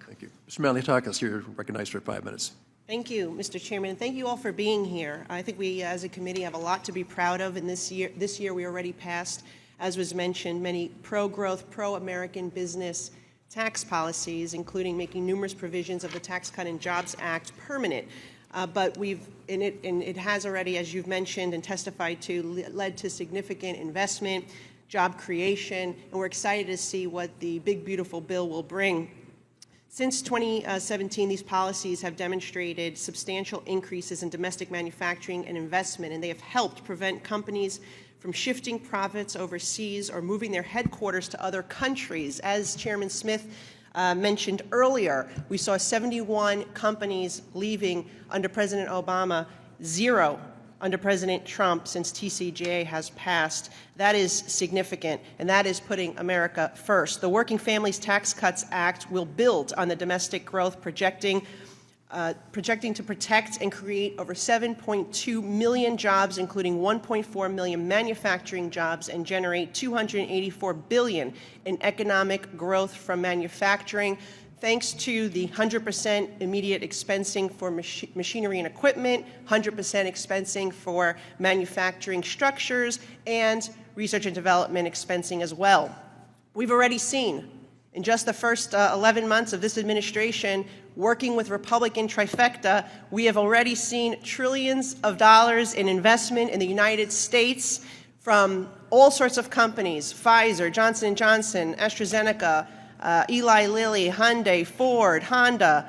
Thank you. Mr. Malliotakis, you're recognized for 5 minutes. Thank you, Mr. Chairman, and thank you all for being here. I think we, as a committee, have a lot to be proud of, and this year we already passed, as was mentioned, many pro-growth, pro-American business tax policies, including making numerous provisions of the Tax Cut and Jobs Act permanent. But it has already, as you've mentioned and testified to, led to significant investment, job creation, and we're excited to see what the big, beautiful bill will bring. Since 2017, these policies have demonstrated substantial increases in domestic manufacturing and investment, and they have helped prevent companies from shifting profits overseas or moving their headquarters to other countries. As Chairman Smith mentioned earlier, we saw 71 companies leaving under President Obama, 0 under President Trump since TCJA has passed. That is significant, and that is putting America first. The Working Families Tax Cuts Act will build on the domestic growth, projecting to protect and create over 7.2 million jobs, including 1.4 million manufacturing jobs, and generate $284 billion in economic growth from manufacturing, thanks to the 100% immediate expensing for machinery and equipment, 100% expensing for manufacturing structures, and research and development expensing as well. We've already seen, in just the first 11 months of this administration, working with Republican trifecta, we have already seen trillions of dollars in investment in the United States from all sorts of companies: Pfizer, Johnson & Johnson, AstraZeneca, Eli Lilly, Hyundai, Ford, Honda,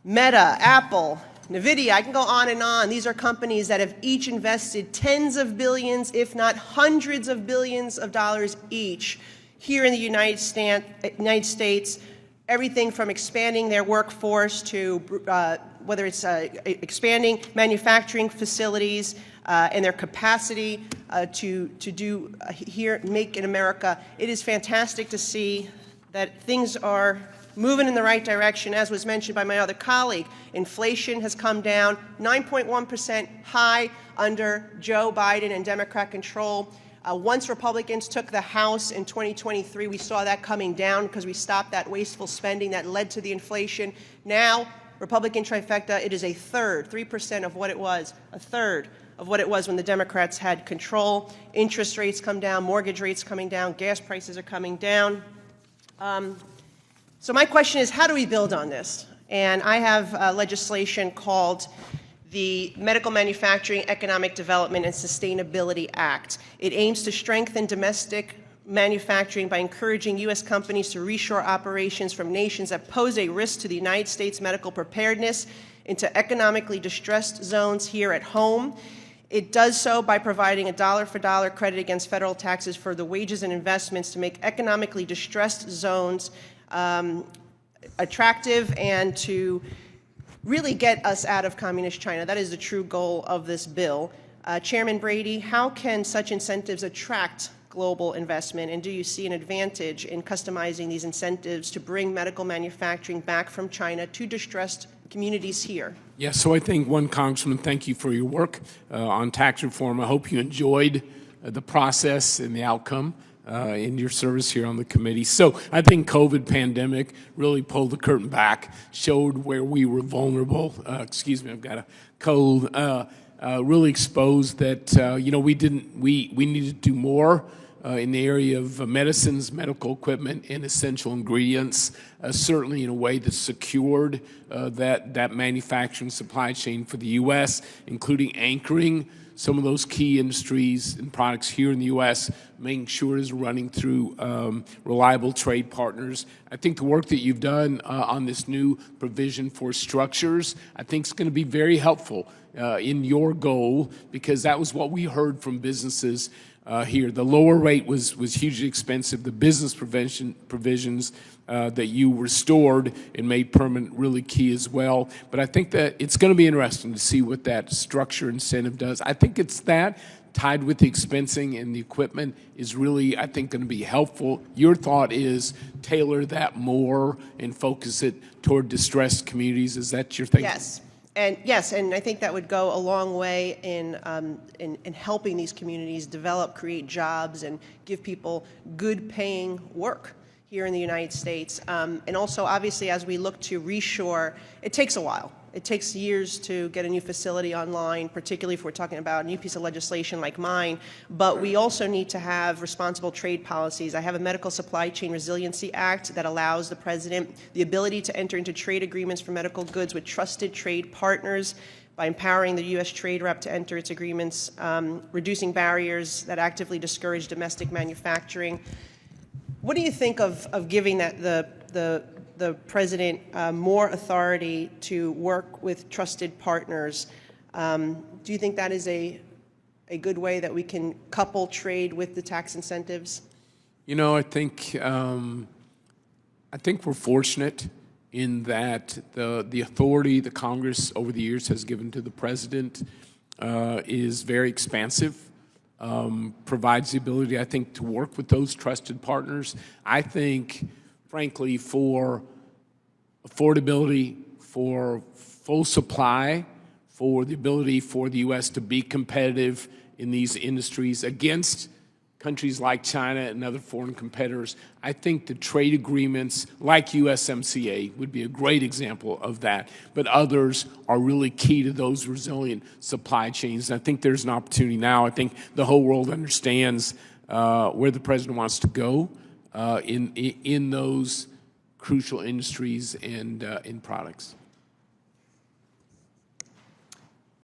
Meta, Apple, NVIDIA. I can go on and on. These are companies that have each invested tens of billions, if not hundreds of billions of dollars each here in the United States, everything from expanding their workforce to whether it's expanding manufacturing facilities and their capacity to do here, make in America. It is fantastic to see that things are moving in the right direction. As was mentioned by my other colleague, inflation has come down 9.1% high under Joe Biden and Democrat control. Once Republicans took the House in 2023, we saw that coming down because we stopped that wasteful spending that led to the inflation. Now, Republican trifecta, it is a third, 3% of what it was, a third of what it was when the Democrats had control. Interest rates come down, mortgage rates coming down, gas prices are coming down. So my question is, how do we build on this? And I have legislation called the Medical Manufacturing, Economic Development, and Sustainability Act. It aims to strengthen domestic manufacturing by encouraging U.S. companies to reshore operations from nations that pose a risk to the United States medical preparedness into economically distressed zones here at home. It does so by providing a dollar-for-dollar credit against federal taxes for the wages and investments to make economically distressed zones attractive and to really get us out of communist China. That is the true goal of this bill. Chairman Brady, how can such incentives attract global investment, and do you see an advantage in customizing these incentives to bring medical manufacturing back from China to distressed communities here? Yes, so I think, Congressman, thank you for your work on tax reform. I hope you enjoyed the process and the outcome in your service here on the committee. So I think COVID pandemic really pulled the curtain back, showed where we were vulnerable. Excuse me, I've got a cold. Really exposed that we needed to do more in the area of medicines, medical equipment, and essential ingredients, certainly in a way that secured that manufacturing supply chain for the U.S., including anchoring some of those key industries and products here in the U.S., making sure it's running through reliable trade partners. I think the work that you've done on this new provision for structures, I think is going to be very helpful in your goal, because that was what we heard from businesses here. The lower rate was hugely expensive. The business provisions that you restored and made permanent really key as well. But I think that it's going to be interesting to see what that structure incentive does. I think it's that tied with the expensing and the equipment is really, I think, going to be helpful. Your thought is tailor that more and focus it toward distressed communities. Is that your thinking? Yes, and I think that would go a long way in helping these communities develop, create jobs, and give people good-paying work here in the United States. And also, obviously, as we look to reshore, it takes a while. It takes years to get a new facility online, particularly if we're talking about a new piece of legislation like mine. But we also need to have responsible trade policies. I have a Medical Supply Chain Resiliency Act that allows the President the ability to enter into trade agreements for medical goods with trusted trade partners by empowering the U.S. Trade Rep to enter its agreements, reducing barriers that actively discourage domestic manufacturing. What do you think of giving that the President more authority to work with trusted partners? Do you think that is a good way that we can couple trade with the tax incentives? You know, I think we're fortunate in that the authority the Congress over the years has given to the President is very expansive. Provides the ability, I think, to work with those trusted partners. I think, frankly, for affordability, for full supply, for the ability for the U.S. to be competitive in these industries against countries like China and other foreign competitors, I think the trade agreements like USMCA would be a great example of that. But others are really key to those resilient supply chains. And I think there's an opportunity now. I think the whole world understands where the President wants to go in those crucial industries and in products.